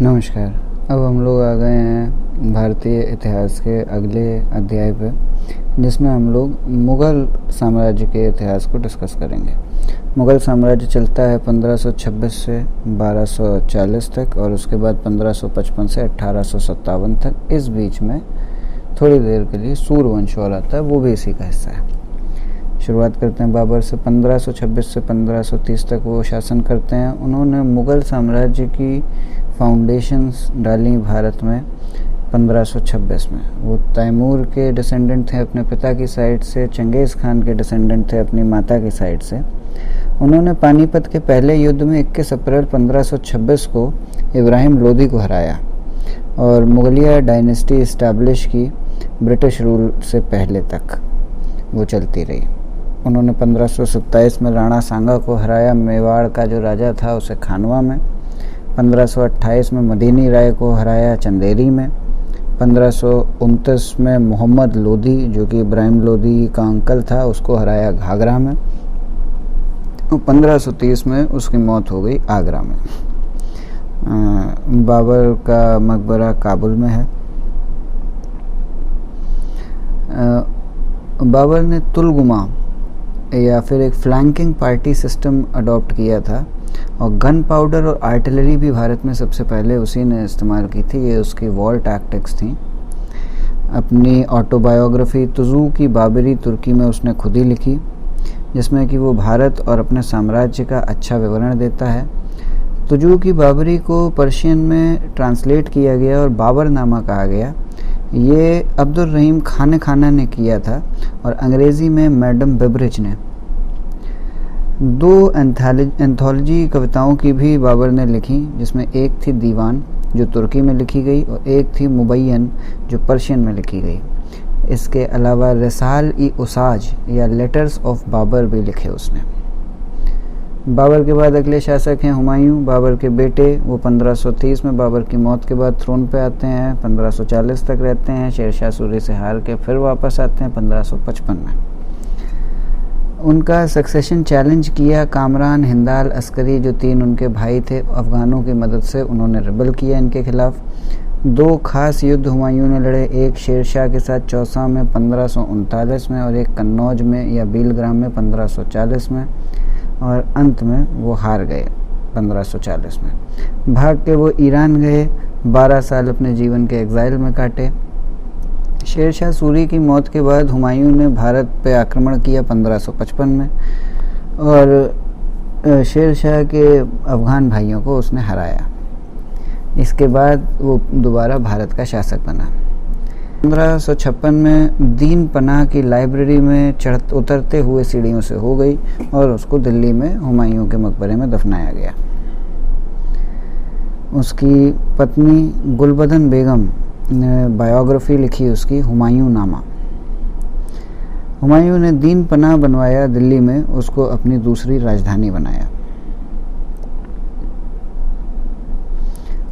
नमस्कार। अब हम लोग आ गए हैं भारतीय इतिहास के अगले अध्याय पे, जिसमें हम लोग मुग़ल साम्राज्य के इतिहास को डिस्कस करेंगे। मुग़ल साम्राज्य चलता है 1526 से 1240 तक और उसके बाद 1555 से 1857 तक। इस बीच में थोड़ी देर के लिए सूर्यवंश और आता है, वो भी इसी का हिस्सा है। शुरुआत करते हैं बाबर से। 1526 से 1530 तक वो शासन करते हैं। उन्होंने मुग़ल साम्राज्य की फाउंडेशंस डाली भारत में 1526 में। वो तैमूर के डिसेंडेंट थे अपने पिता की साइड से, चंगेज़ खान के डिसेंडेंट थे अपनी माता की साइड से। उन्होंने पानीपत के पहले युद्ध में 21 अप्रैल 1526 को इब्राहिम लोदी को हराया और मुगलिया डायनेस्टी इस्टेब्लिश की। ब्रिटिश रूल से पहले तक वो चलती रही। उन्होंने 1527 में राणा सांगा को हराया, मेवाड़ का जो राजा था उसे खानवा में। 1528 में मदीनी राय को हराया चंदेरी में। 1529 में मोहम्मद लोदी, जो कि इब्राहिम लोदी का अंकल था, उसको हराया घाघरा में। और 1530 में उसकी मौत हो गई आगरा में। बाबर का मकबरा काबुल में है। बाबर ने तुलगुमा या फिर एक फ्लैंकिंग पार्टी सिस्टम अडॉप्ट किया था और गन पाउडर और आर्टिलरी भी भारत में सबसे पहले उसी ने इस्तेमाल की थी। ये उसकी वॉर टैक्टिक्स थी। अपनी ऑटोबायोग्राफी तुजू की बाबरी तुर्की में उसने खुद ही लिखी, जिसमें कि वो भारत और अपने साम्राज्य का अच्छा विवरण देता है। तुजू की बाबरी को पर्शियन में ट्रांसलेट किया गया और बाबरनामा कहा गया। ये अब्दुल रहीम खाना ने किया था और अंग्रेज़ी में मैडम बेबरिज ने। 2 एंथोलॉजी कविताओं की भी बाबर ने लिखी, जिसमें एक थी दीवान जो तुर्की में लिखी गई और एक थी मुबैयन जो पर्शियन में लिखी गई। इसके अलावा रिसाल ई उसाज या लेटर्स ऑफ बाबर भी लिखे उसने। बाबर के बाद अगले शासक हैं हुमायूं, बाबर के बेटे। वो 1530 में बाबर की मौत के बाद थ्रोन पे आते हैं। 1540 तक रहते हैं। शेरशाह सूरी से हार के फिर वापस आते हैं 1555 में। उनका सक्सेशन चैलेंज किया कामरान, हिंदाल, अस्करी, जो 3 उनके भाई थे। अफगानों की मदद से उन्होंने रिबल किया इनके खिलाफ। 2 खास युद्ध हुमायूं ने लड़े, एक शेरशाह के साथ चौसा में 1539 में और एक कन्नौज में या बीलग्राम में 1540 में, और अंत में वो हार गए 1540 में। भाग के वो ईरान गए, 12 साल अपने जीवन के एग्जाइल में काटे। शेरशाह सूरी की मौत के बाद हुमायूं ने भारत पे आक्रमण किया 1555 में और शेरशाह के अफगान भाइयों को उसने हराया। इसके बाद वो दोबारा भारत का शासक बना। 1556 में दीन पनाह की लाइब्रेरी में उतरते हुए सीढ़ियों से हो गई और उसको दिल्ली में हुमायूं के मकबरे में दफनाया गया। उसकी पत्नी गुलबदन बेगम ने बायोग्राफी लिखी उसकी, हुमायूं नामा। हुमायूं ने दीन पनाह बनवाया दिल्ली में, उसको अपनी दूसरी राजधानी बनाया।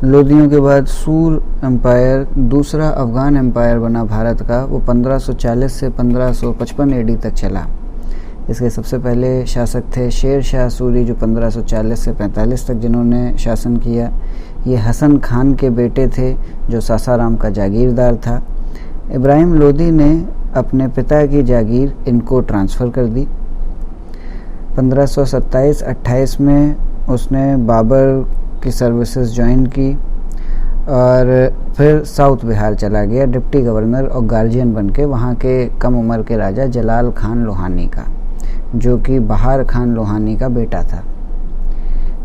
लोदियों के बाद सूर एम्पायर दूसरा अफगान एम्पायर बना भारत का। वो 1540 से 1555 एडी तक चला। इसके सबसे पहले शासक थे शेर शाह सूरी, जो 1540 से 45 तक जिन्होंने शासन किया। ये हसन खान के बेटे थे, जो सासाराम का जागीरदार था। इब्राहिम लोदी ने अपने पिता की जागीर इनको ट्रांसफ़र कर दी। 1527-28 में उसने बाबर की सर्विसेज ज्वाइन की और फिर साउथ बिहार चला गया डिप्टी गवर्नर और गार्जियन बनके वहाँ के कम उम्र के राजा जलाल खान लोहानी का, जो कि बहार खान लोहानी का बेटा था।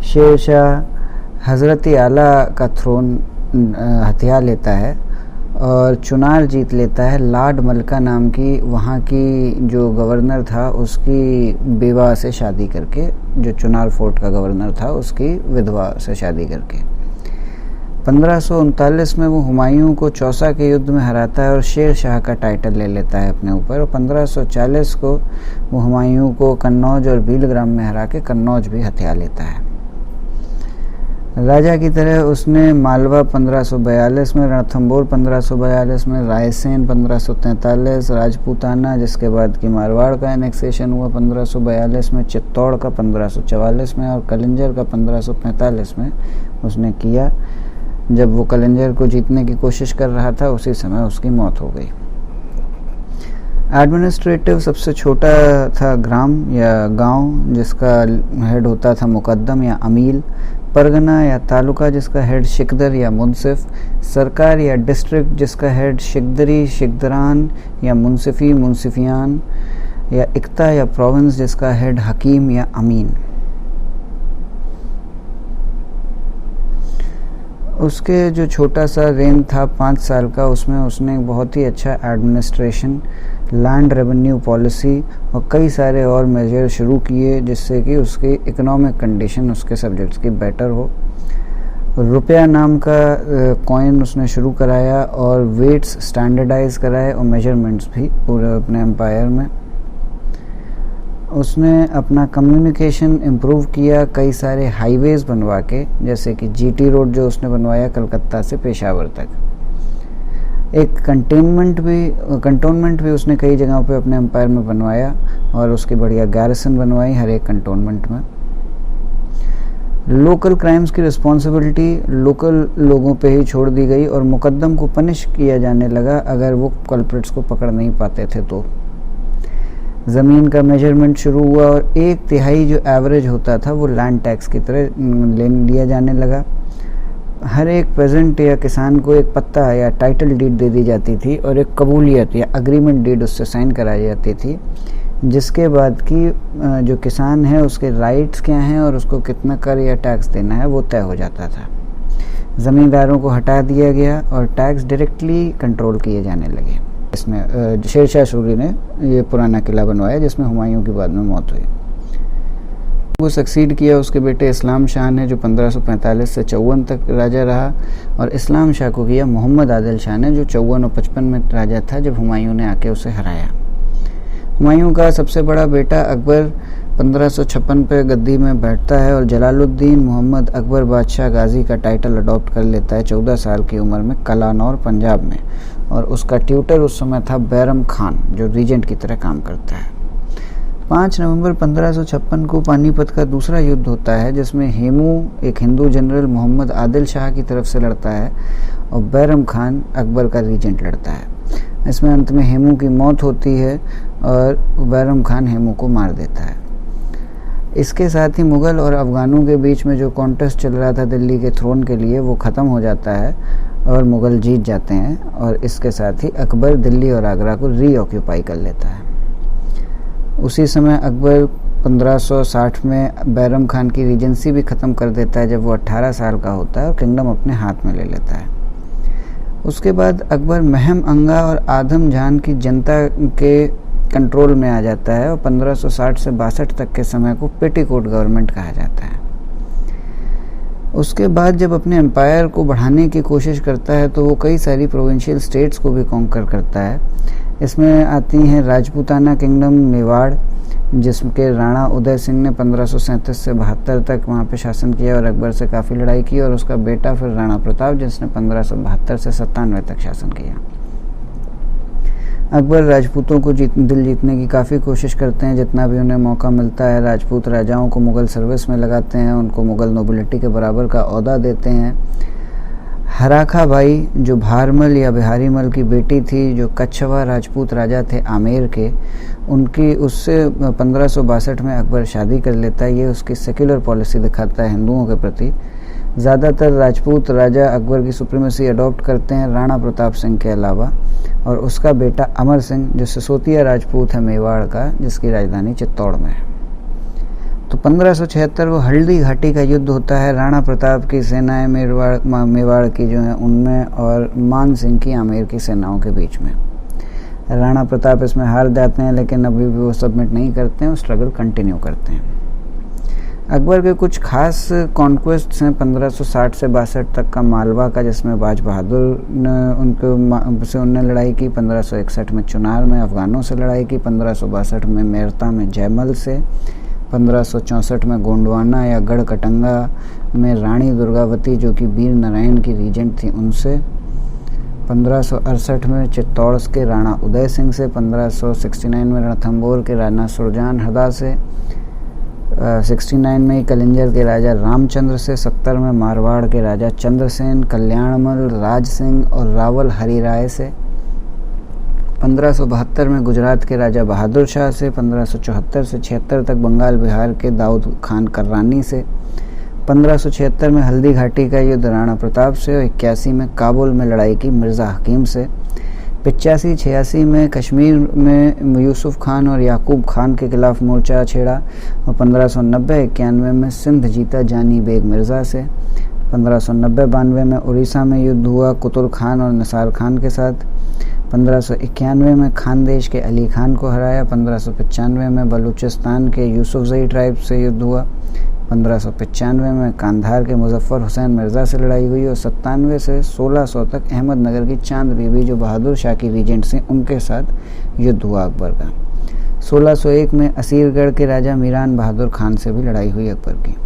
शेरशाह हज़रत आला का थ्रोन हथिया लेता है और चुनार जीत लेता है। लाड मलका नाम की वहाँ की जो गवर्नर था उसकी बेवा से शादी करके, जो चुनार फोर्ट का गवर्नर था उसकी विधवा से शादी करके। 1539 में वो हुमायूं को चौसा के युद्ध में हराता है और शेर शाह का टाइटल ले लेता है अपने ऊपर। और 1540 को वो हुमायूं को कन्नौज और बीलग्राम में हरा के कन्नौज भी हथिया लेता है। राजा की तरह उसने मालवा 1542 में, रणथंबोर 1542 में, रायसेन 1543, राजपूताना जिसके बाद की मारवाड़ का एनेक्सेशन हुआ 1542 में, चित्तौड़ का 1544 में और कलिंजर का 1545 में उसने किया। जब वो कलिंजर को जीतने की कोशिश कर रहा था उसी समय उसकी मौत हो गई। एडमिनिस्ट्रेटिव सबसे छोटा था ग्राम या गांव, जिसका हेड होता था मुकद्दम या अमील। परगना या तालुका, जिसका हेड शिकदर या मुंसिफ। सरकार या डिस्ट्रिक्ट, जिसका हेड शिकदरी, शिकदरान या मुंसिफी, मुंसिफियान। या इक्ता या प्रोविंस, जिसका हेड हकीम या अमीन। उसके जो छोटा सा रेंज था 5 साल का, उसमें उसने बहुत ही अच्छा एडमिनिस्ट्रेशन, लैंड रेवेन्यू पॉलिसी और कई सारे और मेजर शुरू किए, जिससे कि उसकी इकोनॉमिक कंडीशन उसके सब्जेक्ट्स की बेटर हो। रुपया नाम का कॉइन उसने शुरू कराया और वेट्स स्टैंडर्डाइज कराए और मेजरमेंट्स भी पूरे अपने एम्पायर में। उसने अपना कम्युनिकेशन इम्प्रूव किया कई सारे हाईवेज़ बनवा के, जैसे कि जीटी रोड जो उसने बनवाया कलकत्ता से पेशावर तक। एक कंटोनमेंट भी उसने कई जगहों पे अपने एम्पायर में बनवाया और उसकी बढ़िया गैरिसन बनवाई हर एक कंटोनमेंट में। लोकल क्राइम्स की रिस्पॉन्सिबिलिटी लोकल लोगों पे ही छोड़ दी गई और मुकद्दम को पनिश किया जाने लगा अगर वो कल्प्रिट्स को पकड़ नहीं पाते थे तो। ज़मीन का मेजरमेंट शुरू हुआ और 1/3 जो एवरेज होता था वो लैंड टैक्स की तरह लिया जाने लगा। हर एक पेजेंट या किसान को एक पत्ता या टाइटल डीड दे दी जाती थी और एक कबूलियत या अग्रीमेंट डीड उससे साइन कराई जाती थी, जिसके बाद की जो किसान है उसके राइट्स क्या हैं और उसको कितना कर या टैक्स देना है वो तय हो जाता था। ज़मींदारों को हटा दिया गया और टैक्स डायरेक्टली कंट्रोल किए जाने लगे। इसमें शेरशाह सूरी ने ये पुराना किला बनवाया जिसमें हुमायूं की बाद में मौत हुई। वो सक्सीड किया उसके बेटे इस्लाम शाह ने, जो 1545 से 54 तक राजा रहा, और इस्लाम शाह को किया मोहम्मद आदिल शाह ने, जो 54 और 55 में राजा था जब हुमायूं ने आके उसे हराया। हुमायूं का सबसे बड़ा बेटा अकबर 1556 पे गद्दी में बैठता है और जलालुद्दीन मोहम्मद अकबर बादशाह गाजी का टाइटल अडॉप्ट कर लेता है 14 साल की उम्र में कलानौर पंजाब में, और उसका ट्यूटर उस समय था बैरम खान, जो रीजेंट की तरह काम करता है। 5 नवंबर 1556 को पानीपत का दूसरा युद्ध होता है, जिसमें हेमू एक हिंदू जनरल मोहम्मद आदिल शाह की तरफ से लड़ता है और बैरम खान अकबर का रीजेंट लड़ता है। इसमें अंत में हेमू की मौत होती है और बैरम खान हेमू को मार देता है। इसके साथ ही मुग़ल और अफ़गानों के बीच में जो कॉन्टेस्ट चल रहा था दिल्ली के थ्रोन के लिए वो ख़त्म हो जाता है और मुग़ल जीत जाते हैं, और इसके साथ ही अकबर दिल्ली और आगरा को रीऑक्यूपाई कर लेता है। उसी समय अकबर 1560 में बैरम खान की रीजेंसी भी ख़त्म कर देता है जब वो 18 साल का होता है और किंगडम अपने हाथ में ले लेता है। उसके बाद अकबर महम अंगा और आदम जान की जनता के कंट्रोल में आ जाता है और 1560 से 62 तक के समय को पेटीकोट गवर्नमेंट कहा जाता है। उसके बाद जब अपने एम्पायर को बढ़ाने की कोशिश करता है तो वो कई सारी प्रोविंशियल स्टेट्स को भी कॉन्कर करता है। इसमें आती हैं राजपूताना किंगडम मेवाड़, जिसके राणा उदय सिंह ने 1537 से 72 तक वहाँ पे शासन किया और अकबर से काफ़ी लड़ाई की, और उसका बेटा फिर राणा प्रताप, जिसने 1572 से 97 तक शासन किया। अकबर राजपूतों को दिल जीतने की काफ़ी कोशिश करते हैं, जितना भी उन्हें मौका मिलता है। राजपूत राजाओं को मुग़ल सर्विस में लगाते हैं, उनको मुग़ल नोबिलिटी के बराबर का ओहदा देते हैं। हराखा बाई, जो भारमल या बिहारी मल की बेटी थी, जो कच्छवा राजपूत राजा थे आमेर के, उनकी उससे 1562 में अकबर शादी कर लेता है। ये उसकी सेक्युलर पॉलिसी दिखाता है हिंदुओं के प्रति। ज़्यादातर राजपूत राजा अकबर की सुप्रीमेसी अडॉप्ट करते हैं, राणा प्रताप सिंह के अलावा, और उसका बेटा अमर सिंह जो सिसोदिया राजपूत है मेवाड़ का, जिसकी राजधानी चित्तौड़ में है। तो 1576 को हल्दी घाटी का युद्ध होता है। राणा प्रताप की सेनाएं मेवाड़ की जो है उनमें, और मान सिंह की आमेर की सेनाओं के बीच में। राणा प्रताप इसमें हार जाते हैं, लेकिन अभी भी वो सबमिट नहीं करते हैं, स्ट्रगल कंटिन्यू करते हैं। अकबर के कुछ खास कॉन्क्वेस्ट्स हैं 1560 से 62 तक का मालवा का, जिसमें बाज बहादुर ने उनने लड़ाई की। 1561 में चुनार में अफ़गानों से लड़ाई की। 1562 में मेरता में जयमल से। 1564 में गोंडवाना या गढ़कटंगा में रानी दुर्गावती, जो कि वीर नारायण की रीजेंट थी, उनसे। 1568 में चित्तौड़ के राणा उदय सिंह से। 1569 में रणथंबोर के राणा सुरजान हरदा से। 69 में कलिंजर के राजा रामचंद्र से, 70 में मारवाड़ के राजा चंद्रसेन, कल्याणमल, राज सिंह और रावल हरिराय से, 1572 में गुजरात के राजा बहादुर शाह से, 1574 से 76 तक बंगाल बिहार के दाऊद खान कर्रानी से, 1576 में हल्दी घाटी का युद्ध राणा प्रताप से और 81 में काबुल में लड़ाई की मिर्ज़ा हकीम से, 85-86 में कश्मीर में यूसुफ खान और याकूब खान के खिलाफ मोर्चा छेड़ा और 1590-91 में सिंध जीता जानी बेग मिर्ज़ा से, 1590-92 में उड़ीसा में युद्ध हुआ कुतुल खान और निसार खान के साथ, 1591 में खानदेश के अली खान को हराया, 1595 में बलूचिस्तान के यूसुफजई ट्राइब से युद्ध हुआ, 1595 में कांधार के मुजफ्फर हुसैन मिर्ज़ा से लड़ाई हुई और 97 से 1600 तक अहमदनगर की चांद बीबी जो बहादुर शाह की रीजेंट से उनके साथ युद्ध हुआ अकबर का। 1601 में असीरगढ़ के राजा मीरान बहादुर खान से भी लड़ाई हुई अकबर की।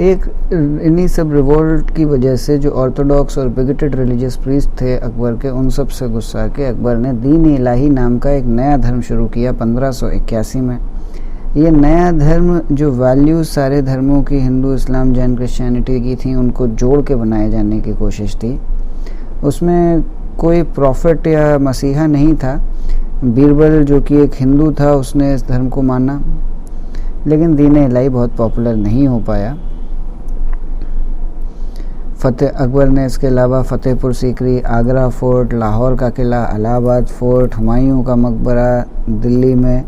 एक इन्हीं सब रिवोल्ट की वजह से जो ऑर्थोडॉक्स और बिगेटेड रिलीजियस प्रीस्ट थे अकबर के, उन सब से गुस्सा के अकबर ने दीन इलाही नाम का एक नया धर्म शुरू किया 1581 में। ये नया धर्म जो वैल्यूज सारे धर्मों की, हिंदू, इस्लाम, जैन, क्रिश्चियनिटी की थी, उनको जोड़ के बनाए जाने की कोशिश थी। उसमें कोई प्रॉफिट या मसीहा नहीं था। बीरबल जो कि एक हिंदू था, उसने इस धर्म को माना, लेकिन दीन इलाही बहुत पॉपुलर नहीं हो पाया। अकबर ने इसके अलावा फतेहपुर सीकरी, आगरा फोर्ट, लाहौर का किला, इलाहाबाद फोर्ट, हुमायूं का मकबरा दिल्ली में,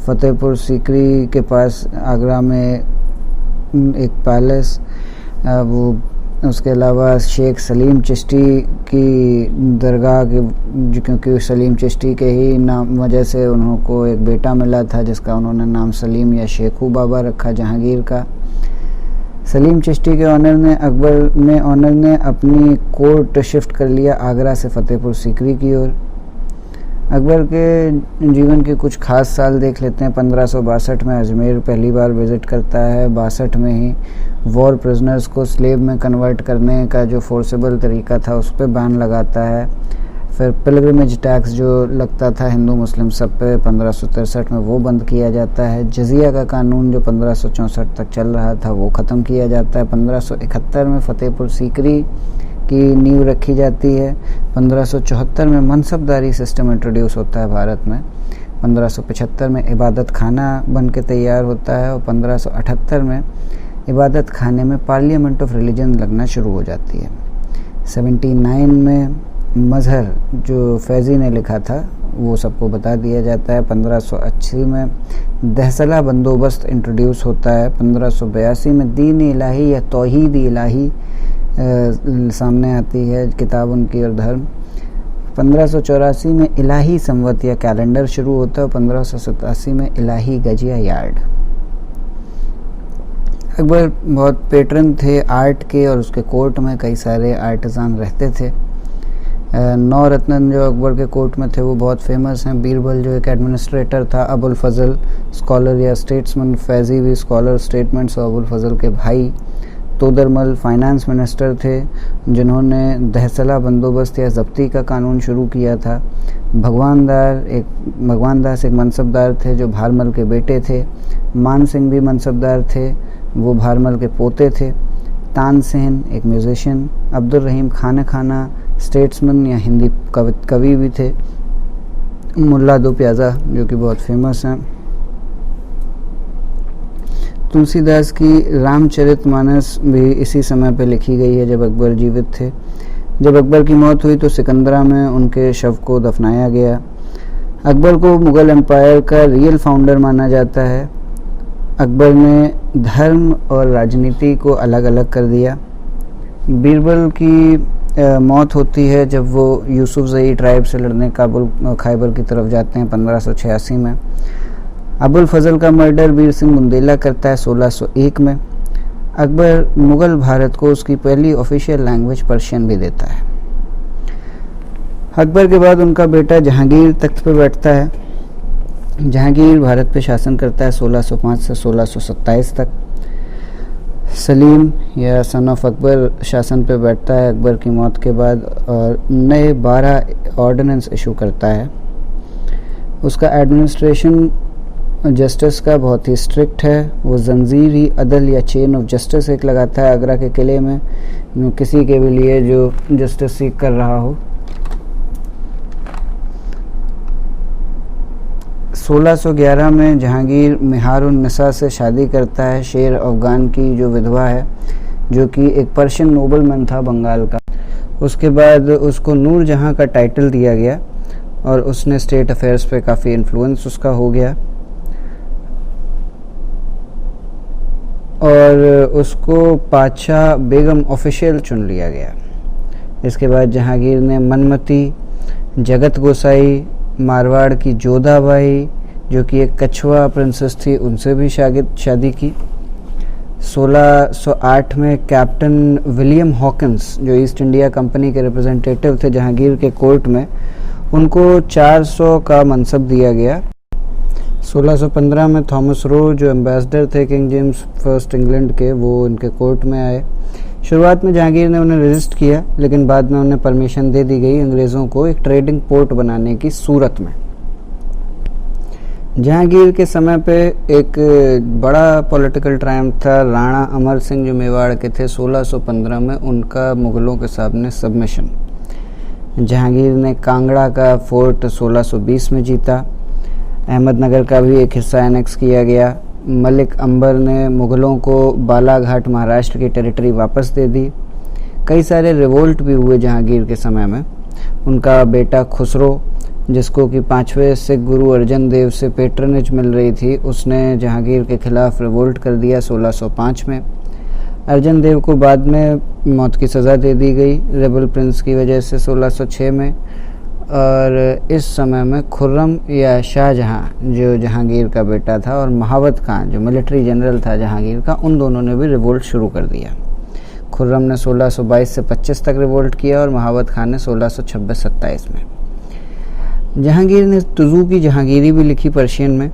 फतेहपुर सीकरी के पास आगरा में एक पैलेस, वो उसके अलावा शेख सलीम चिश्ती की दरगाह के, क्योंकि सलीम चिश्ती के ही नाम वजह से उनको एक बेटा मिला था जिसका उन्होंने नाम सलीम या शेखू बाबा रखा, जहांगीर का। सलीम चिश्ती के ऑनर ने अपनी कोर्ट शिफ्ट कर लिया आगरा से फतेहपुर सीकरी की ओर। अकबर के जीवन के कुछ खास साल देख लेते हैं। 1562 में अजमेर पहली बार विज़िट करता है। 62 में ही वॉर प्रिजनर्स को स्लेव में कन्वर्ट करने का जो फोर्सेबल तरीका था उस पर बैन लगाता है। फिर पिलग्रिमेज टैक्स जो लगता था हिंदू मुस्लिम सब पे 1563 में वो बंद किया जाता है। जजिया का कानून जो 1564 तक चल रहा था वो ख़त्म किया जाता है। 1571 में फतेहपुर सीकरी की नींव रखी जाती है। 1574 में मनसबदारी सिस्टम इंट्रोड्यूस होता है भारत में। 1575 में इबादत खाना बन के तैयार होता है और 1578 में इबादत खाने में पार्लियामेंट ऑफ रिलीजन लगना शुरू हो जाती है। 79 में मजहर जो फैज़ी ने लिखा था वो सबको बता दिया जाता है। 1580 में दहसला बंदोबस्त इंट्रोड्यूस होता है। 1582 में दीन इलाही या तौहीद इलाही सामने आती है किताब उनकी और धर्म। 1584 में इलाही संवत या कैलेंडर शुरू होता है। 1587 में इलाही गजिया यार्ड। अकबर बहुत पेट्रन थे आर्ट के और उसके कोर्ट में कई सारे आर्टिजान रहते थे। 9 रत्न जो अकबर के कोर्ट में थे वो बहुत फेमस हैं। बीरबल जो एक एडमिनिस्ट्रेटर था, अबुल फजल स्कॉलर या स्टेट्समैन, फैज़ी भी स्कॉलर स्टेटमेंट्स और अबुल फजल के भाई। तोदरमल फाइनेंस मिनिस्टर थे जिन्होंने दहसला बंदोबस्त या जब्ती का कानून शुरू किया था। भगवान दास एक मनसबदार थे जो भारमल के बेटे थे। मान सिंह भी मनसबदार थे, वो भारमल के पोते थे। तानसेन एक म्यूजिशियन। अब्दुल रहीम खाना स्टेट्समैन या हिंदी कवि भी थे। मुल्ला दो प्याज़ा जो कि बहुत फेमस हैं। तुलसीदास की रामचरितमानस भी इसी समय पे लिखी गई है जब अकबर जीवित थे। जब अकबर की मौत हुई तो सिकंदरा में उनके शव को दफनाया गया। अकबर को मुग़ल एम्पायर का रियल फाउंडर माना जाता है। अकबर ने धर्म और राजनीति को अलग अलग कर दिया। बीरबल की मौत होती है जब वो यूसुफजई ट्राइब से लड़ने खैबर की तरफ जाते हैं 1586 में। अबुल फजल का मर्डर वीर सिंह बुंदेला करता है 1601 में। अकबर मुग़ल भारत को उसकी पहली ऑफिशियल लैंग्वेज पर्शियन भी देता है। अकबर के बाद उनका बेटा जहांगीर तख्त पर बैठता है। जहांगीर भारत पे शासन करता है 1605 से 1627 तक। सलीम या सन ऑफ अकबर शासन पे बैठता है अकबर की मौत के बाद और नए 12 ऑर्डिनेंस इशू करता है। उसका एडमिनिस्ट्रेशन जस्टिस का बहुत ही स्ट्रिक्ट है। वो जंजीर ही अदल या चेन ऑफ जस्टिस एक लगाता है आगरा के किले में, किसी के भी लिए जो जस्टिस सीख कर रहा हो। 1611 में जहांगीर मिहारुन्निसा से शादी करता है, शेर अफगान की जो विधवा है, जो कि एक पर्शियन नोबलमैन था बंगाल का। उसके बाद उसको नूर जहां का टाइटल दिया गया और उसने स्टेट अफेयर्स पे काफ़ी इन्फ्लुएंस उसका हो गया और उसको पाचा बेगम ऑफिशियल चुन लिया गया। इसके बाद जहांगीर ने मनमती, जगत गोसाई, मारवाड़ की जोधाबाई जो कि एक कछवा प्रिंसेस थी, उनसे भी शादी की। 1608 में कैप्टन विलियम हॉकिंस जो ईस्ट इंडिया कंपनी के रिप्रेजेंटेटिव थे जहांगीर के कोर्ट में, उनको 400 का मनसब दिया गया। 1615 में थॉमस रो जो एम्बेसडर थे किंग जेम्स फर्स्ट इंग्लैंड के, वो इनके कोर्ट में आए। शुरुआत में जहांगीर ने उन्हें रेजिस्ट किया, लेकिन बाद में उन्हें परमिशन दे दी गई अंग्रेज़ों को एक ट्रेडिंग पोर्ट बनाने की सूरत में। जहांगीर के समय पे एक बड़ा पॉलिटिकल ट्रायम्फ था। राणा अमर सिंह जो मेवाड़ के थे, 1615 में उनका मुग़लों के सामने सबमिशन। जहांगीर ने कांगड़ा का फोर्ट 1620 में जीता। अहमदनगर का भी एक हिस्सा एनेक्स किया गया। मलिक अंबर ने मुग़लों को बालाघाट महाराष्ट्र की टेरिटरी वापस दे दी। कई सारे रिवोल्ट भी हुए जहांगीर के समय में। उनका बेटा खुसरो, जिसको कि 5वें सिख गुरु अर्जन देव से पेट्रनेज मिल रही थी, उसने जहांगीर के खिलाफ रिवोल्ट कर दिया 1605 में। अर्जन देव को बाद में मौत की सज़ा दे दी गई रेबल प्रिंस की वजह से 1606 में। और इस समय में खुर्रम या शाहजहां जो जहांगीर का बेटा था और महावत खान जो मिलिट्री जनरल था जहांगीर का, उन दोनों ने भी रिवोल्ट शुरू कर दिया। खुर्रम ने 1622 से 25 तक रिवोल्ट किया और महावत खान ने 1626-27 में। जहांगीर ने तुजू की जहांगीरी भी लिखी पर्शियन में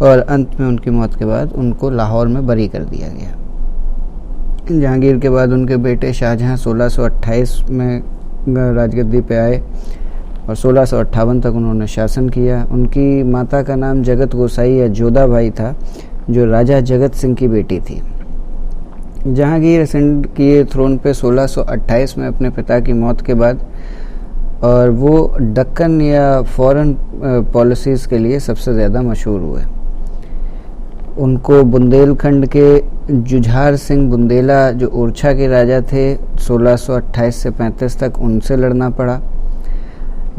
और अंत में उनकी मौत के बाद उनको लाहौर में बरी कर दिया गया। जहांगीर के बाद उनके बेटे शाहजहां 1628 में राजगद्दी पे आए और 1658 तक उन्होंने शासन किया। उनकी माता का नाम जगत गोसाई या जोधाबाई था, जो राजा जगत सिंह की बेटी थी। जहांगीर असेंड किए थ्रोन पे 1628 में अपने पिता की मौत के बाद, और वो दक्कन या फॉरेन पॉलिसीज़ के लिए सबसे ज़्यादा मशहूर हुए। उनको बुंदेलखंड के जुझार सिंह बुंदेला जो ओरछा के राजा थे 1628 से 35 तक, उनसे लड़ना पड़ा।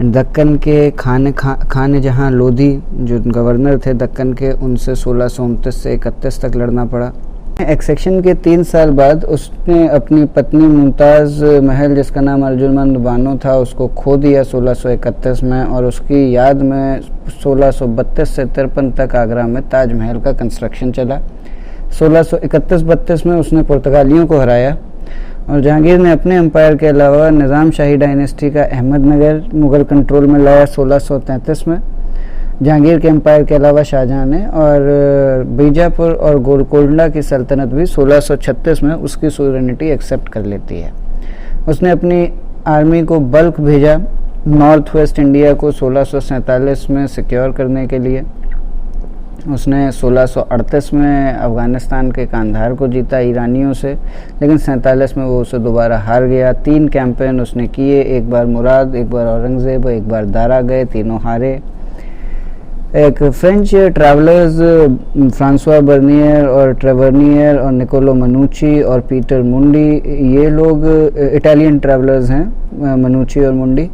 दक्कन के खान जहां लोधी जो गवर्नर थे दक्कन के, उनसे 1629 से 31 तक लड़ना पड़ा। एक्सेक्शन के 3 साल बाद उसने अपनी पत्नी मुमताज़ महल, जिसका नाम अर्जुमंद बानो था, उसको खो दिया 1631 में। और उसकी याद में 1632 से 53 तक आगरा में ताजमहल का कंस्ट्रक्शन चला। 1631-32 में उसने पुर्तगालियों को हराया। और जहांगीर ने अपने एम्पायर के अलावा निज़ाम शाही डायनेस्टी का अहमदनगर मुग़ल कंट्रोल में लाया 1633 में। जहांगीर के एम्पायर के अलावा शाहजहां ने और बीजापुर और गोलकोंडा की सल्तनत भी 1636 में उसकी सोवरेनिटी एक्सेप्ट कर लेती है। उसने अपनी आर्मी को बल्क भेजा नॉर्थ वेस्ट इंडिया को 1647 में सिक्योर करने के लिए। उसने 1638 में अफ़गानिस्तान के कांधार को जीता ईरानियों से, लेकिन 47 में वो उसे दोबारा हार गया। 3 कैंपेन उसने किए, एक बार मुराद, एक बार औरंगज़ेब, एक बार दारा गए, तीनों हारे। एक फ्रेंच ट्रैवलर्स फ्रांसवा बर्नियर और ट्रेवर्नियर और निकोलो मनुची और पीटर मुंडी, ये लोग इटालियन ट्रैवलर्स हैं, मनुची और मुंडी,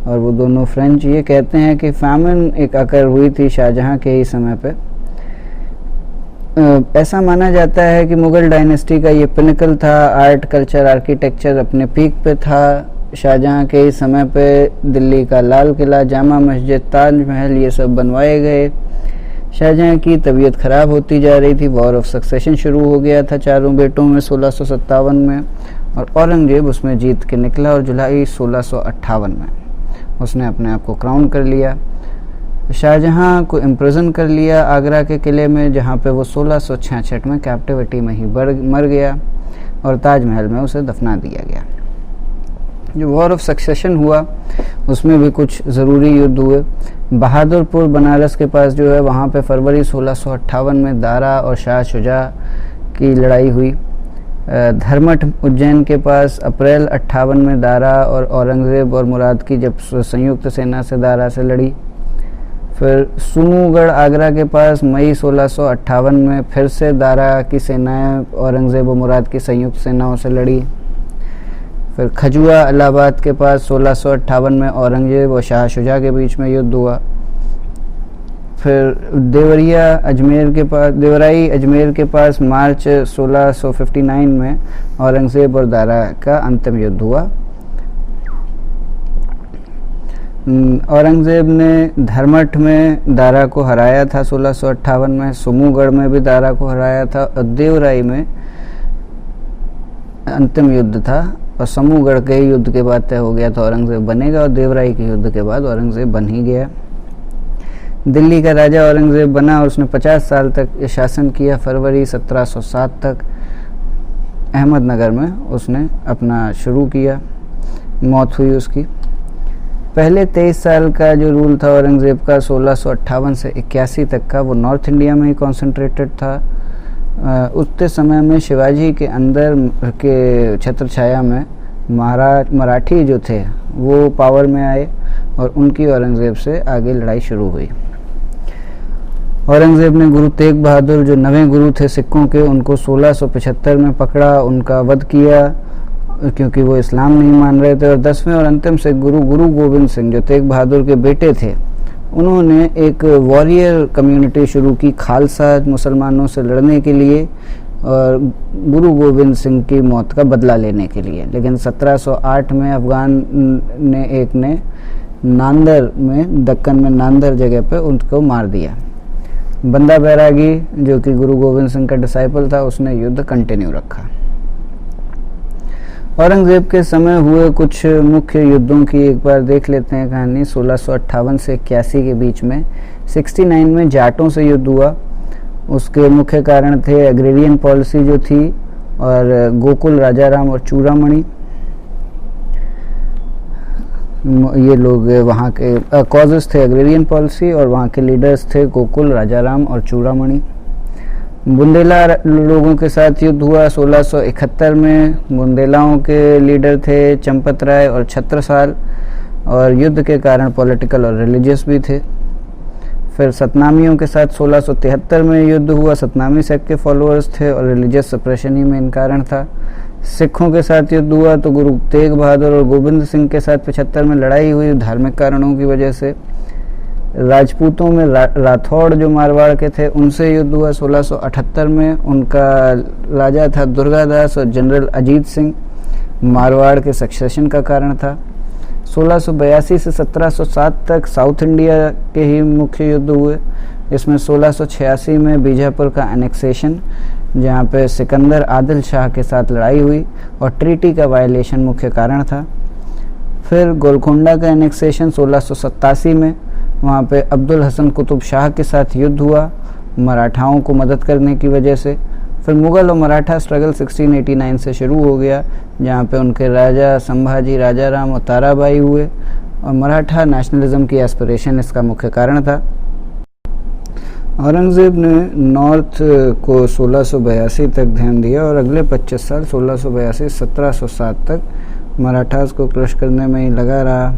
और वो दोनों फ्रेंच। ये कहते हैं कि फैमिन एक अकर हुई थी शाहजहां के ही समय पे। ऐसा माना जाता है कि मुग़ल डायनेस्टी का ये पिनकल था, आर्ट कल्चर आर्किटेक्चर अपने पीक पे था। शाहजहां के इस समय पे दिल्ली का लाल किला, जामा मस्जिद, ताजमहल, ये सब बनवाए गए। शाहजहां की तबीयत ख़राब होती जा रही थी, वॉर ऑफ सक्सेशन शुरू हो गया था 4 बेटों में 1657 में, और औरंगजेब उसमें जीत के निकला और जुलाई 1658 में उसने अपने आप को क्राउन कर लिया। शाहजहां को इम्प्रिजन कर लिया आगरा के किले में, जहां पे वो 1666 में कैप्टिविटी में ही मर गया और ताजमहल में उसे दफना दिया गया। जो वॉर ऑफ सक्सेशन हुआ उसमें भी कुछ ज़रूरी युद्ध हुए। बहादुरपुर बनारस के पास जो है वहाँ पे फरवरी 1658 में दारा और शाह शुजा की लड़ाई हुई। धर्मठ उज्जैन के पास अप्रैल 58 में दारा और औरंगज़ेब और मुराद की जब संयुक्त सेना से दारा से लड़ी। फिर सुनूगढ़ आगरा के पास मई 1658 में फिर से दारा की सेनाएं औरंगज़ेब और मुराद की संयुक्त सेनाओं से लड़ी। फिर खजुआ इलाहाबाद के पास 1658 में औरंगज़ेब और शाह शुजा के बीच में युद्ध हुआ। फिर देवराई अजमेर के पास मार्च 1659 में औरंगज़ेब और दारा का अंतिम युद्ध हुआ। औरंगज़ेब ने धर्मठ में दारा को हराया था 1658 में, सुमूगढ़ में भी दारा को हराया था और देवराई में अंतिम युद्ध था और समूहगढ़ के युद्ध के बाद तय हो गया था औरंगज़ेब बनेगा और देवराई के युद्ध के बाद औरंगज़ेब बन ही गया। दिल्ली का राजा औरंगज़ेब बना और उसने 50 साल तक शासन किया। फरवरी 1707 तक अहमदनगर में उसने अपना शुरू किया, मौत हुई उसकी। पहले 23 साल का जो रूल था औरंगज़ेब का 1658 से 81 तक का, वो नॉर्थ इंडिया में ही कॉन्सेंट्रेटेड था। उतने समय में शिवाजी के अंदर के छत्र छाया में मराठी जो थे वो पावर में आए और उनकी औरंगज़ेब से आगे लड़ाई शुरू हुई। औरंगज़ेब ने गुरु तेग बहादुर जो नवे गुरु थे सिखों के, उनको 1675 में पकड़ा, उनका वध किया क्योंकि वो इस्लाम नहीं मान रहे थे। और 10वें और अंतिम सिख गुरु गोविंद सिंह जो तेग बहादुर के बेटे थे, उन्होंने एक वॉरियर कम्युनिटी शुरू की खालसा मुसलमानों से लड़ने के लिए और गुरु गोविंद सिंह की मौत का बदला लेने के लिए। लेकिन 1708 में अफगान ने एक ने नांदर में, दक्कन में नांदर जगह पे उनको मार दिया। बंदा बैरागी जो कि गुरु गोविंद सिंह का डिसाइपल था, उसने युद्ध कंटिन्यू रखा। औरंगज़ेब के समय हुए कुछ मुख्य युद्धों की एक बार देख लेते हैं कहानी। 1658 से 81 के बीच में 69 में जाटों से युद्ध हुआ। उसके मुख्य कारण थे एग्रेरियन पॉलिसी जो थी और गोकुल राजाराम और चूड़ामणि, ये लोग वहाँ के कॉजेस थे एग्रेरियन पॉलिसी और वहाँ के लीडर्स थे गोकुल राजाराम और चूड़ामणि। बुंदेला लोगों के साथ युद्ध हुआ 1671 में। बुंदेलाओं के लीडर थे चंपत राय और छत्रसाल और युद्ध के कारण पॉलिटिकल और रिलीजियस भी थे। फिर सतनामियों के साथ 1673 में युद्ध हुआ। सतनामी सेक्ट के फॉलोअर्स थे और रिलीजियस सप्रेशन ही मेन कारण था। सिखों के साथ युद्ध हुआ तो गुरु तेग बहादुर और गोविंद सिंह के साथ 75 में लड़ाई हुई धार्मिक कारणों की वजह से। राजपूतों में राठौड़ जो मारवाड़ के थे उनसे युद्ध हुआ 1678 में। उनका राजा था दुर्गादास और जनरल अजीत सिंह मारवाड़ के सक्सेशन का कारण था। 1682 से 1707 तक साउथ इंडिया के ही मुख्य युद्ध हुए। इसमें 1686 में बीजापुर का एनेक्सेशन, जहाँ पे सिकंदर आदिल शाह के साथ लड़ाई हुई और ट्रीटी का वायलेशन मुख्य कारण था। फिर गोलकोंडा का एनेक्सेशन 1687 में, वहाँ पे अब्दुल हसन कुतुब शाह के साथ युद्ध हुआ मराठाओं को मदद करने की वजह से। फिर मुग़ल और मराठा स्ट्रगल 1689 से शुरू हो गया, जहाँ पे उनके राजा संभाजी, राजाराम और ताराबाई हुए और मराठा नेशनलिज्म की एस्पिरेशन इसका मुख्य कारण था। औरंगज़ेब ने नॉर्थ को 1682 तक ध्यान दिया और अगले 25 साल 1682-1707 तक मराठास को क्रश करने में ही लगा रहा।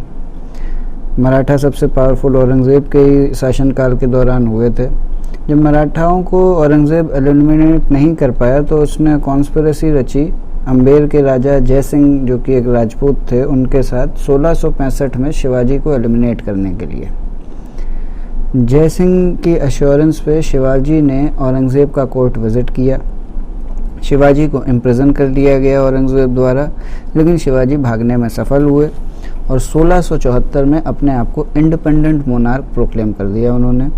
मराठा सबसे पावरफुल औरंगज़ेब के ही शासनकाल के दौरान हुए थे। जब मराठाओं को औरंगज़ेब एलिमिनेट नहीं कर पाया तो उसने कॉन्स्पिरेसी रची अम्बेर के राजा जय सिंह जो कि एक राजपूत थे उनके साथ 1665 में शिवाजी को एलिमिनेट करने के लिए। जय सिंह की अश्योरेंस पे शिवाजी ने औरंगज़ेब का कोर्ट विज़िट किया। शिवाजी को इम्प्रिजन कर लिया गया औरंगज़ेब द्वारा, लेकिन शिवाजी भागने में सफल हुए और 1674 में अपने आप को इंडिपेंडेंट मोनार्क प्रोक्लेम कर दिया उन्होंने।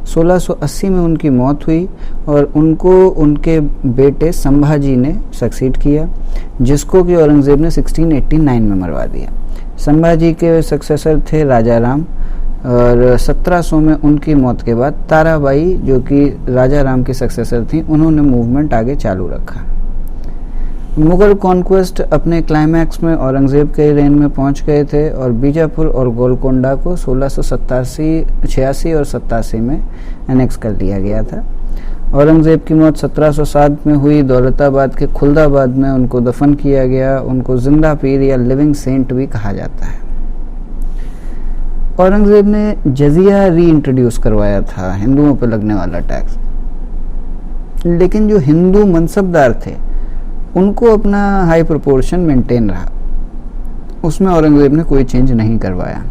1680 में उनकी मौत हुई और उनको उनके बेटे संभाजी ने सक्सीड किया, जिसको कि औरंगज़ेब ने 1689 में मरवा दिया। संभाजी के सक्सेसर थे राजाराम और 1700 में उनकी मौत के बाद ताराबाई जो कि राजाराम की सक्सेसर थी, उन्होंने मूवमेंट आगे चालू रखा। मुग़ल कॉन्क्वेस्ट अपने क्लाइमैक्स में औरंगज़ेब के रेन में पहुंच गए थे और बीजापुर और गोलकोंडा को 1686 और 87 में एनेक्स कर लिया गया था। औरंगज़ेब की मौत 1707 में हुई। दौलताबाद के खुलदाबाद में उनको दफन किया गया। उनको जिंदा पीर या लिविंग सेंट भी कहा जाता है। औरंगज़ेब ने जजिया री इंट्रोड्यूस करवाया था, हिंदुओं पर लगने वाला टैक्स, लेकिन जो हिंदू मनसबदार थे उनको अपना हाई प्रोपोर्शन मेंटेन रहा, उसमें औरंगज़ेब ने कोई चेंज नहीं करवाया।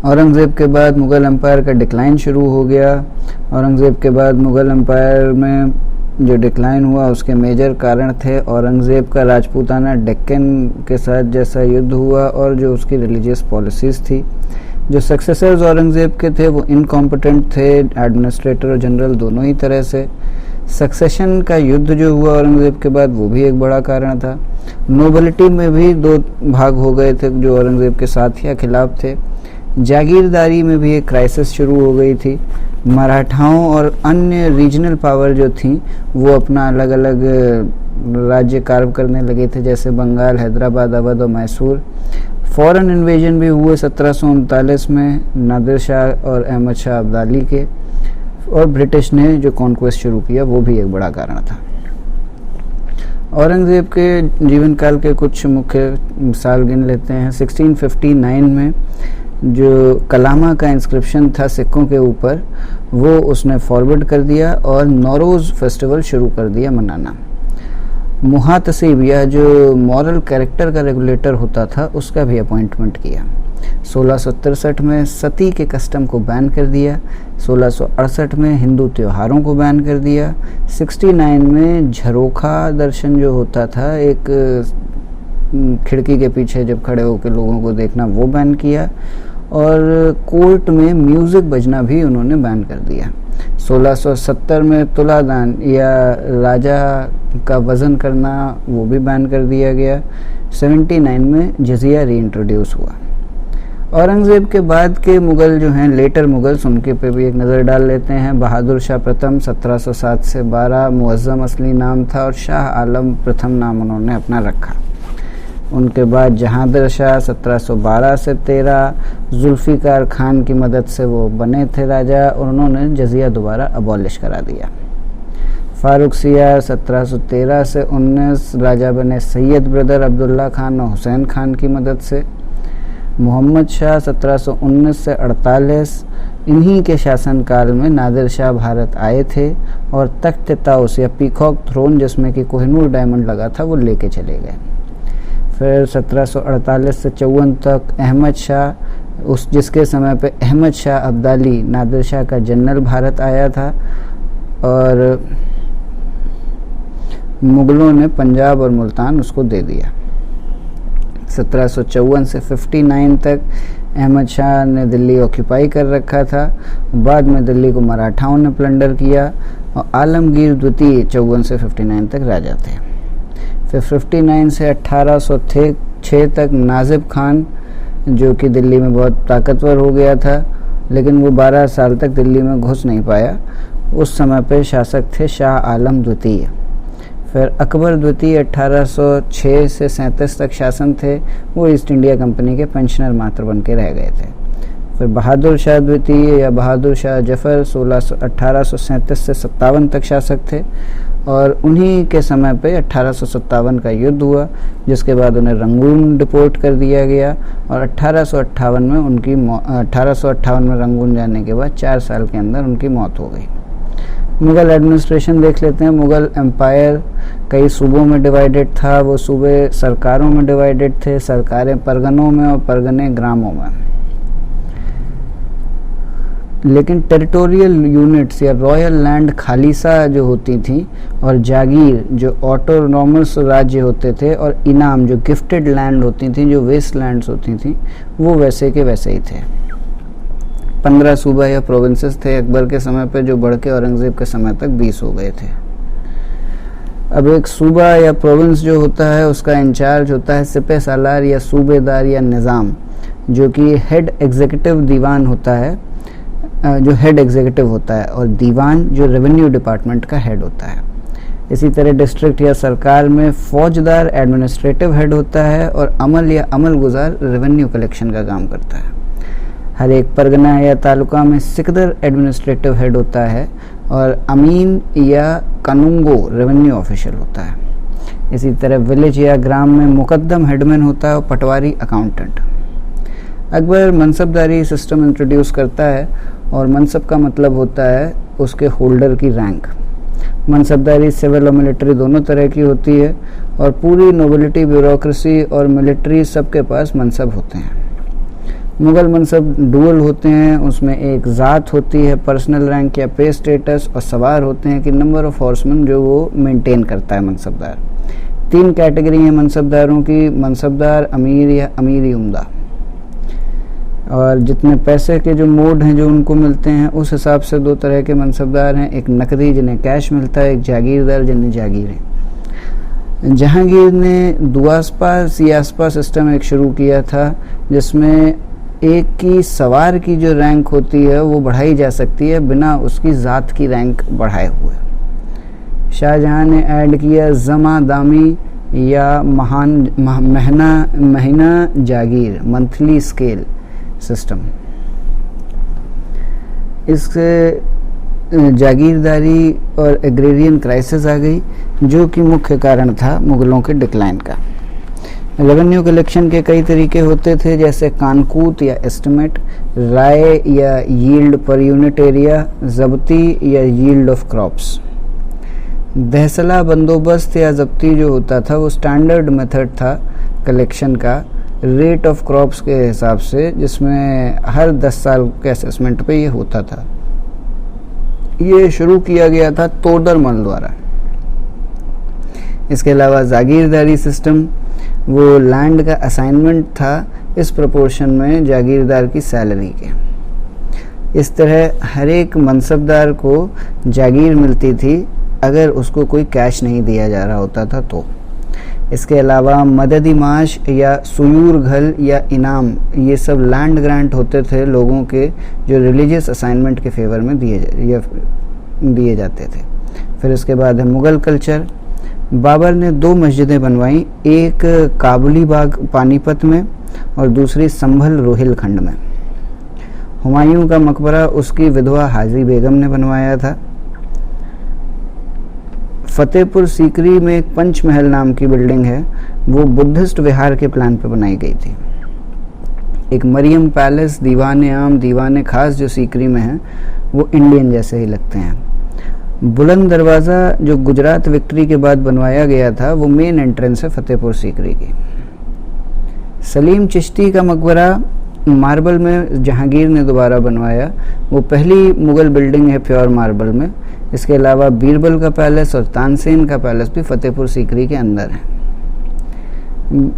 औरंगज़ेब के बाद मुग़ल एम्पायर का डिक्लाइन शुरू हो गया। औरंगज़ेब के बाद मुग़ल एम्पायर में जो डिक्लाइन हुआ उसके मेजर कारण थे औरंगज़ेब का राजपूताना डेक्कन के साथ जैसा युद्ध हुआ और जो उसकी रिलीजियस पॉलिसीज़ थी। जो सक्सेसर्स औरंगज़ेब के थे वो इनकॉम्पिटेंट थे, एडमिनिस्ट्रेटर और जनरल दोनों ही तरह से। सक्सेशन का युद्ध जो हुआ औरंगज़ेब के बाद वो भी एक बड़ा कारण था। नोबिलिटी में भी दो भाग हो गए थे जो औरंगज़ेब के साथ या खिलाफ थे। जागीरदारी में भी एक क्राइसिस शुरू हो गई थी। मराठाओं और अन्य रीजनल पावर जो थी वो अपना अलग अलग राज्य कार्य करने लगे थे, जैसे बंगाल, हैदराबाद, अवध और मैसूर। फॉरेन इन्वेजन भी हुए 1739 में नादिर शाह और अहमद शाह अब्दाली के, और ब्रिटिश ने जो कॉन्क्वेस्ट शुरू किया वो भी एक बड़ा कारण था। औरंगज़ेब के जीवन काल के कुछ मुख्य मिसाल गिन लेते हैं। 1659 में जो कलामा का इंस्क्रिप्शन था सिक्कों के ऊपर वो उसने फॉरवर्ड कर दिया और नौरोज़ फेस्टिवल शुरू कर दिया मनाना। मुहातसिब या जो मॉरल कैरेक्टर का रेगुलेटर होता था उसका भी अपॉइंटमेंट किया। 1663 में सती के कस्टम को बैन कर दिया। 1668 में हिंदू त्योहारों को बैन कर दिया। 69 में झरोखा दर्शन जो होता था, एक खिड़की के पीछे जब खड़े होकर लोगों को देखना, वो बैन किया। और कोर्ट में म्यूज़िक बजना भी उन्होंने बैन कर दिया। 1670 में तुलादान या राजा का वज़न करना वो भी बैन कर दिया गया। 79 में जजिया री इंट्रोड्यूस हुआ। औरंगज़ेब के बाद के मुग़ल जो हैं, लेटर मुग़ल्स, उनके पे भी एक नज़र डाल लेते हैं। बहादुर शाह प्रथम 1707 से 12 मुअज़्ज़म असली नाम था और शाह आलम प्रथम नाम उन्होंने अपना रखा। उनके बाद जहांगीर शाह 1712 से 13, जुल्फ़िकार खान की मदद से वो बने थे राजा और उन्होंने जजिया दोबारा अबॉलिश करा दिया। फारूक सियार 1713 से 19 राजा बने सैयद ब्रदर अब्दुल्ला खान और हुसैन खान की मदद से। मोहम्मद शाह 1719 से 48, इन्हीं के शासनकाल में नादिर शाह भारत आए थे और तख्त ताउस या पीकॉक थ्रोन जिसमें कि कोहिनूर डायमंड लगा था वो लेके चले गए। फिर 1748 से 54 तक अहमद शाह, उस जिसके समय पे अहमद शाह अब्दाली नादिर शाह का जनरल भारत आया था और मुग़लों ने पंजाब और मुल्तान उसको दे दिया। 1754 से 59 तक अहमद शाह ने दिल्ली ऑक्यूपाई कर रखा था। बाद में दिल्ली को मराठाओं ने प्लंडर किया और आलमगीर द्वितीय 54 से 59 तक राजा थे। फिर 59 से 1806 तक नाजिब खान, जो कि दिल्ली में बहुत ताकतवर हो गया था, लेकिन वो 12 साल तक दिल्ली में घुस नहीं पाया। उस समय पे शासक थे शाह आलम द्वितीय। फिर अकबर द्वितीय 1806 से 37 तक शासन थे, वो ईस्ट इंडिया कंपनी के पेंशनर मात्र बन के रह गए थे। फिर बहादुर शाह द्वितीय या बहादुर शाह जफ़र 1837 से 57 तक शासक थे और उन्हीं के समय पे 1857 का युद्ध हुआ, जिसके बाद उन्हें रंगून डिपोर्ट कर दिया गया और 1858 में रंगून जाने के बाद 4 साल के अंदर उनकी मौत हो गई। मुग़ल एडमिनिस्ट्रेशन देख लेते हैं। मुग़ल एम्पायर कई सूबों में डिवाइडेड था। वो सूबे सरकारों में डिवाइडेड थे, सरकारें परगनों में और परगने ग्रामों में। लेकिन टेरिटोरियल यूनिट्स या रॉयल लैंड खालिसा जो होती थी और जागीर जो ऑटोनॉमस राज्य होते थे और इनाम जो गिफ्टेड लैंड होती थी, जो वेस्ट लैंड्स होती थी, वो वैसे के वैसे ही थे। 15 सूबा या प्रोविंसेस थे अकबर के समय पे, जो बढ़ के औरंगज़ेब के समय तक 20 हो गए थे। अब एक सूबा या प्रोविंस जो होता है उसका इंचार्ज होता है सिपह सालार या सूबेदार या निज़ाम, जो कि हेड एग्जीक्यूटिव दीवान होता है, जो हेड एग्जीक्यूटिव होता है, और दीवान जो रेवेन्यू डिपार्टमेंट का हेड होता है। इसी तरह डिस्ट्रिक्ट या सरकार में फौजदार एडमिनिस्ट्रेटिव हेड होता है और अमल या अमल गुजार रेवेन्यू कलेक्शन का काम करता है। हर एक परगना या तालुका में सिकदर एडमिनिस्ट्रेटिव हेड होता है और अमीन या कानूंगो रेवेन्यू ऑफिशियल होता है। इसी तरह विलेज या ग्राम में मुकद्दम हेडमैन होता है और पटवारी अकाउंटेंट। अकबर मनसबदारी सिस्टम इंट्रोड्यूस करता है और मनसब का मतलब होता है उसके होल्डर की रैंक। मनसबदारी सिविल और मिलिट्री दोनों तरह की होती है और पूरी नोबिलिटी, ब्यूरोक्रेसी और मिलिट्री सबके पास मनसब होते हैं। मुग़ल मनसब डुअल होते हैं, उसमें एक ज़ात होती है, पर्सनल रैंक या पे स्टेटस, और सवार होते हैं कि नंबर ऑफ हॉर्समैन जो वो मेंटेन करता है मनसबदार। 3 कैटेगरी हैं मनसबदारों की, मनसबदार, अमीर या अमीरी उम्दा। और जितने पैसे के जो मोड हैं जो उनको मिलते हैं उस हिसाब से 2 तरह के मनसबदार हैं, एक नकदी जिन्हें कैश मिलता है, एक जागीरदार जिन्हें जागीरें। जहांगीर ने दुआसपा सियासपा सिस्टम एक शुरू किया था जिसमें एक की सवार की जो रैंक होती है वो बढ़ाई जा सकती है बिना उसकी ज़ात की रैंक बढ़ाए हुए। शाहजहां ने ऐड किया जमा दामी या महीना जागीर, मंथली स्केल सिस्टम। इससे जागीरदारी और एग्रेरियन क्राइसिस आ गई जो कि मुख्य कारण था मुग़लों के डिक्लाइन का। रेवेन्यू कलेक्शन के कई तरीके होते थे जैसे कानकूत या एस्टिमेट, राय या यील्ड पर यूनिट एरिया, जब्ती या यील्ड ऑफ क्रॉप्स। दहसला बंदोबस्त या जब्ती जो होता था वो स्टैंडर्ड मेथड था कलेक्शन का रेट ऑफ क्रॉप्स के हिसाब से, जिसमें हर 10 साल के असेसमेंट पे ये होता था। ये शुरू किया गया था तोडरमल द्वारा। इसके अलावा जागीरदारी सिस्टम वो लैंड का असाइनमेंट था इस प्रोपोर्शन में जागीरदार की सैलरी के। इस तरह हर एक मनसबदार को जागीर मिलती थी अगर उसको कोई कैश नहीं दिया जा रहा होता था तो। इसके अलावा मददी माश या सुयूर घल या इनाम, ये सब लैंड ग्रांट होते थे लोगों के जो रिलीजियस असाइनमेंट के फेवर में दिए जाते थे। फिर इसके बाद है मुग़ल कल्चर। बाबर ने 2 मस्जिदें बनवाई, एक काबुली बाग पानीपत में और दूसरी संभल रोहिलखंड में। हुमायूं का मकबरा उसकी विधवा हाजी बेगम ने बनवाया था। फतेहपुर सीकरी में एक पंचमहल नाम की बिल्डिंग है, वो बुद्धिस्ट विहार के प्लान पर बनाई गई थी। एक मरियम पैलेस, दीवान आम, दीवान खास जो सीकरी में है वो इंडियन जैसे ही लगते हैं। बुलंद दरवाज़ा जो गुजरात विक्ट्री के बाद बनवाया गया था वो मेन एंट्रेंस है फतेहपुर सीकरी की। सलीम चिश्ती का मकबरा मार्बल में जहांगीर ने दोबारा बनवाया, वो पहली मुग़ल बिल्डिंग है प्योर मार्बल में। इसके अलावा बीरबल का पैलेस और तानसेन का पैलेस भी फतेहपुर सीकरी के अंदर है।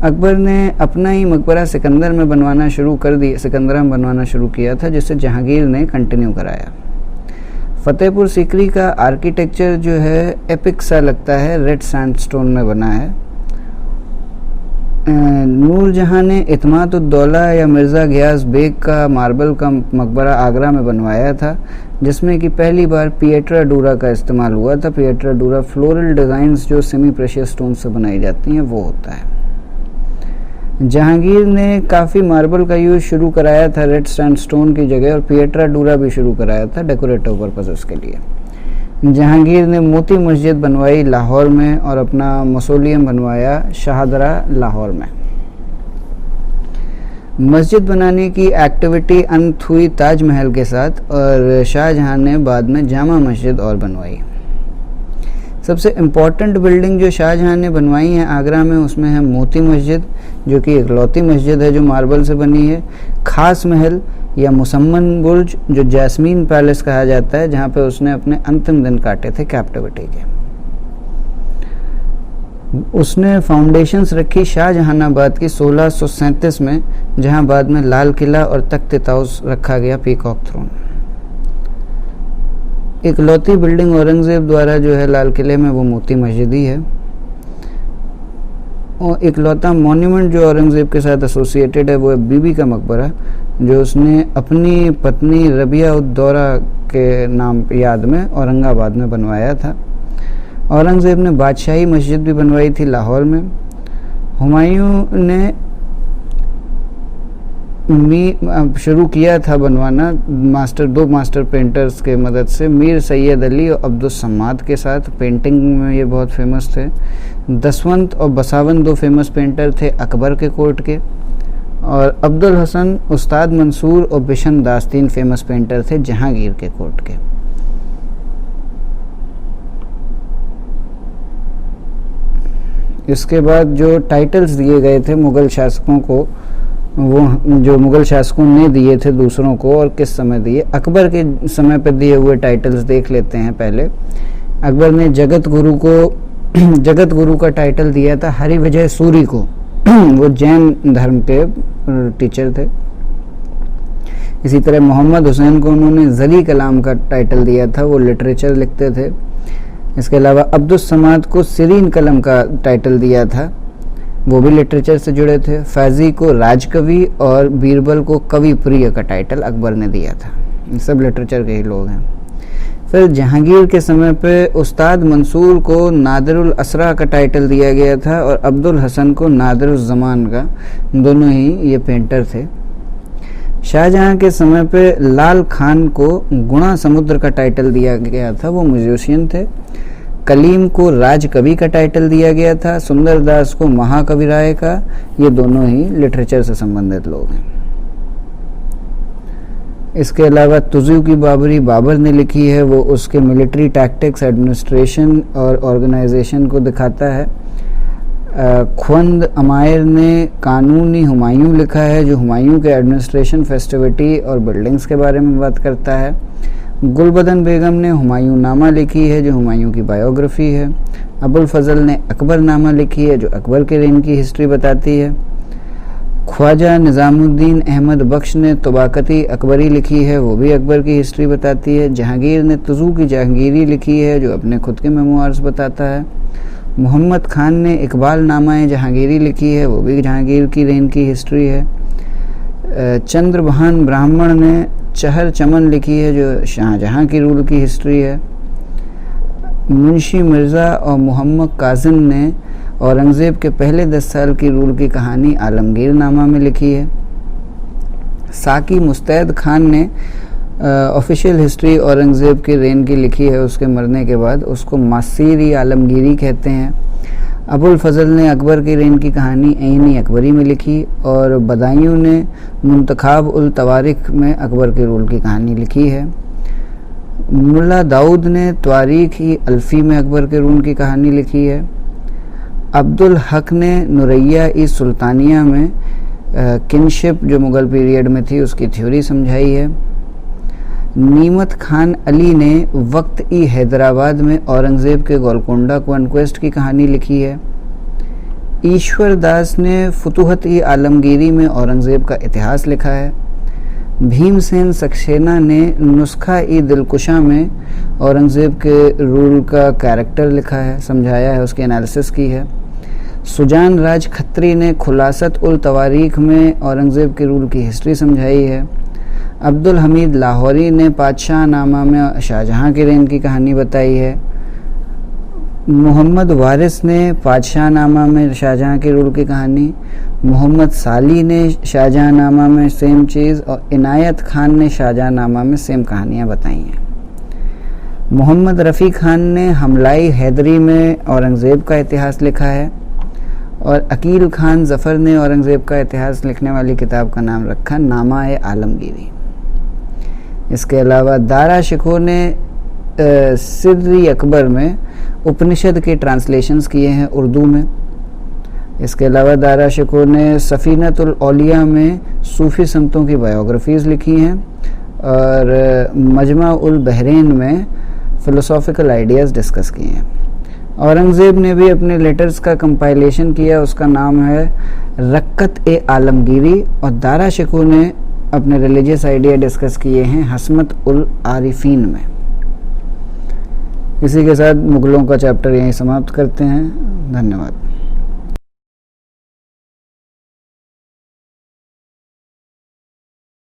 अकबर ने अपना ही मकबरा सिकंदर में बनवाना शुरू कर दिया, सिकंदरा में बनवाना शुरू किया था, जिसे जहांगीर ने कंटिन्यू कराया। फतेहपुर सीकरी का आर्किटेक्चर जो है एपिक सा लगता है, रेड सैंडस्टोन में बना है। नूरजहां ने इत्मादुद्दौला या मिर्ज़ा घियास बेग का मार्बल का मकबरा आगरा में बनवाया था, जिसमें कि पहली बार पिएट्रा डूरा का इस्तेमाल हुआ था। पिएट्रा डूरा फ्लोरल डिज़ाइंस जो सेमी प्रेशियस स्टोन से बनाई जाती हैं वो होता है। जहांगीर ने काफ़ी मार्बल का यूज़ शुरू कराया था रेड सैंडस्टोन की जगह, और पिएट्रा डूरा भी शुरू कराया था डेकोरेटिव पर्पसेस के लिए। जहांगीर ने मोती मस्जिद बनवाई लाहौर में और अपना मौसोलियम बनवाया शाहदरा लाहौर में। मस्जिद बनाने की एक्टिविटी अंत हुई ताजमहल के साथ और शाहजहां ने बाद में जामा मस्जिद और बनवाई। सबसे इम्पॉर्टेंट बिल्डिंग जो शाहजहां ने बनवाई है आगरा में उसमें है मोती मस्जिद, जो कि इकलौती मस्जिद है जो मार्बल से बनी है। खास महल या मुसम्मन बुर्ज जो जैस्मीन पैलेस कहा जाता है, जहाँ पे उसने अपने अंतिम दिन काटे थे कैप्टिविटी के। उसने फाउंडेशंस रखी शाहजहानाबाद की 1637 में, जहाँ बाद में लाल किला और तख्त ताउस रखा गया, पीकॉक थ्रोन। इकलौती बिल्डिंग औरंगजेब द्वारा जो है लाल किले में वो मोती मस्जिद ही है। और इकलौता मॉन्यूमेंट जो औरंगजेब के साथ एसोसिएटेड है वो है बीबी का मकबरा, जो उसने अपनी पत्नी रबिया उद दौरा के नाम याद में औरंगाबाद में बनवाया था। औरंगज़ेब ने बादशाही मस्जिद भी बनवाई थी लाहौर में। हुमायूं ने शुरू किया था बनवाना दो मास्टर पेंटर्स के मदद से, मीर सैयद अली और अब्दुल सम्माद के साथ। पेंटिंग में ये बहुत फेमस थे। दसवंत और बसावन दो फेमस पेंटर थे अकबर के कोर्ट के, और अब्दुल हसन, उस्ताद मंसूर और बिशन दास तीन फेमस पेंटर थे जहांगीर के कोर्ट के। इसके बाद जो टाइटल्स दिए गए थे मुग़ल शासकों को, वो जो मुग़ल शासकों ने दिए थे दूसरों को और किस समय दिए। अकबर के समय पर दिए हुए टाइटल्स देख लेते हैं पहले। अकबर ने जगत गुरु का टाइटल दिया था हरिविजय सूरी को, वो जैन धर्म के टीचर थे। इसी तरह मोहम्मद हुसैन को उन्होंने ज़री कलाम का टाइटल दिया था, वो लिटरेचर लिखते थे। इसके अलावा अब्दुल समाद को सिरीन कलम का टाइटल दिया था, वो भी लिटरेचर से जुड़े थे। फैज़ी को राजकवि और बीरबल को कवि प्रिय का टाइटल अकबर ने दिया था। ये सब लिटरेचर के ही लोग हैं। फिर जहांगीर के समय पे उस्ताद मंसूर को नादिरुल असरा का टाइटल दिया गया था और अब्दुल हसन को नादिरुल ज़मान का। दोनों ही ये पेंटर थे। शाहजहां के समय पे लाल खान को गुणा समुद्र का टाइटल दिया गया था, वो म्यूजिशियन थे। कलीम को राजकवि का टाइटल दिया गया था, सुंदरदास को महाकवि राय का। ये दोनों ही लिटरेचर से संबंधित लोग हैं। इसके अलावा तुज़ू की बाबरी बाबर ने लिखी है, वो उसके मिलिट्री टैक्टिक्स, एडमिनिस्ट्रेशन और ऑर्गेनाइजेशन को दिखाता है। ख्वंद अमायर ने कानूनी हुमायूं लिखा है, जो हुमायूं के एडमिनिस्ट्रेशन, फेस्टिविटी और बिल्डिंग्स के बारे में बात करता है। गुलबदन बेगम ने हुमायूं नामा लिखी है, जो हुमायूं की बायोग्राफी है। अबुल फजल ने अकबर नामा लिखी है, जो अकबर के रेन की हिस्ट्री बताती है। ख्वाजा निज़ामुद्दीन अहमद बख्श ने तबाकती अकबरी लिखी है, वो भी अकबर की हिस्ट्री बताती है। जहांगीर ने तुज़ू की जहांगीरी लिखी है, जो अपने खुद के मेमोआर्स बताता है। मोहम्मद खान ने इकबाल नामा जहांगीरी लिखी है, वो भी जहांगीर की रेन की हिस्ट्री है। चंद्रभान ब्राह्मण ने चहर चमन लिखी है, जो शाहजहां की रूल की हिस्ट्री है। मुंशी मिर्ज़ा और मोहम्मद कासिम ने औरंगज़ेब के पहले 10 साल की रूल की कहानी आलमगीर नामा में लिखी है। साकी मुस्तैद खान ने ऑफिशियल हिस्ट्री औरंगज़ेब के रेन की लिखी है उसके मरने के बाद, उसको मासीरी आलमगीरी कहते हैं। अबुल फजल ने अकबर की रेन की कहानी ऐनी अकबरी में लिखी, और बदायूं ने मुंतखाब उल तवारिख में अकबर के रूल की कहानी लिखी है। मुल्ला दाऊद ने तारीख ई अल्फी में अकबर के रूल की कहानी लिखी है। अब्दुल हक ने नुरैया ई सुल्तानिया में किनशिप जो मुग़ल पीरियड में थी उसकी थ्योरी समझाई है। नीमत खान अली ने वक्त ई हैदराबाद में औरंगज़ेब के गोलकोंडा कॉन्क्वेस्ट की कहानी लिखी है। ईश्वर दास ने फुतूहत ई आलमगीरी में औरंगज़ेब का इतिहास लिखा है। भीमसेन सक्सेना ने नुस्खा ई दिलकुशा में औरंगज़ेब के रूल का कैरेक्टर लिखा है, समझाया है, उसकी एनालिसिस की है। सुजान राज खत्री ने खुलासत उल तवारीख में औरंगज़ेब के रूल की हिस्ट्री समझाई है। अब्दुल हमीद लाहौरी ने पातशाह नामा में शाहजहां के रेन की कहानी बताई है। मोहम्मद वारिस ने पातशाह नामा में शाहजहां के रूल की कहानी, मोहम्मद साली ने शाहजहां नामा में सेम चीज़, और इनायत खान ने शाहजहां नामा में सेम कहानियां बताई हैं। मोहम्मद रफ़ी खान ने हमलाई हैदरी में औरंगज़ेब का इतिहास लिखा है, और अकील खान ज़फ़र ने औरंगज़ेब का इतिहास लिखने वाली किताब का नाम रखा नामा-ए आलमगीरी। इसके अलावा दारा शिकोह ने सिर्री अकबर में उपनिषद के ट्रांसलेशंस किए हैं उर्दू में। इसके अलावा दारा शिकोह ने सफ़ीनतुल औलिया में सूफ़ी संतों की बायोग्राफीज़ लिखी हैं, और मजमा उल बहरैन में फ़िलोसॉफ़िकल आइडियाज़ डिस्कस किए हैं। औरंगज़ेब ने भी अपने लेटर्स का कंपाइलेशन किया, उसका नाम है रक्कत-ए-आलमगीरी, और दारा शिकोह ने अपने रिलीजियस आइडिया डिस्कस किए हैं हस्मत उल आरिफीन में। इसी के साथ मुग़लों का चैप्टर यहीं समाप्त करते हैं। धन्यवाद।